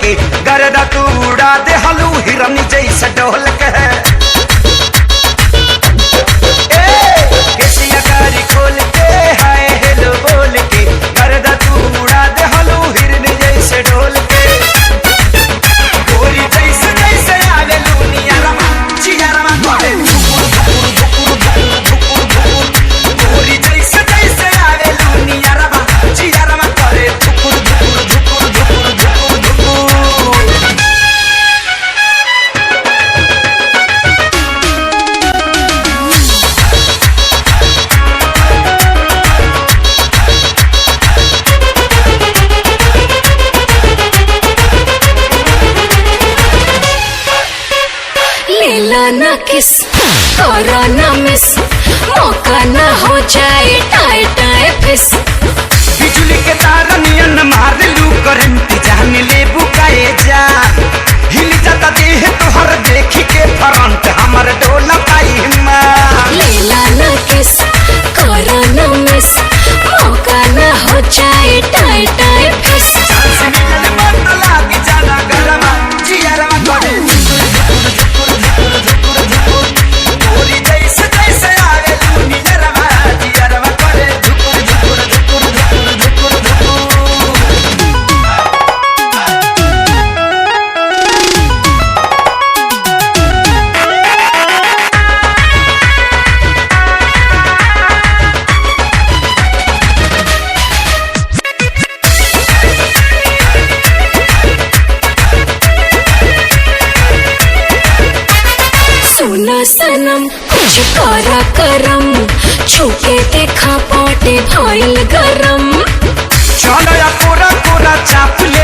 के गर्दा तू उड़ा दे हलू हिरन जैसा ढोल के केसिया गारी खोल के हाय हेलो बोल के गर्दा तू उड़ा दे हलू हिरन जैसे ढोल के गोरी जैसे जैसे आवे लूनिया रमा चिया रमा करे गोरी जैसे जैसे आवे लूनिया रमा चिया रमा करे ना किस करो ना मिस मौका ना हो जाए टाए टाए फिस बिजली के तार नियन मार लू करंट जान ले बुकाए जा हिल जाता देह तोहर देख के फ्रंट हमर डोला पाई मां लीला ना किस करो ना मिस मौका ना हो जाए टाए टाए फिस सांस मिलल मत लाग जाना गरमा जियरा करे गोरी जैसे जैसे आवे लूनिया रमा जियरा करे धुकुर धुकुर धुकुर धुकुर धुकुर सुना सनम कुछ करा करम छुके देखा पोटे भइल गरम चलो या कोरा कोरा चाप ले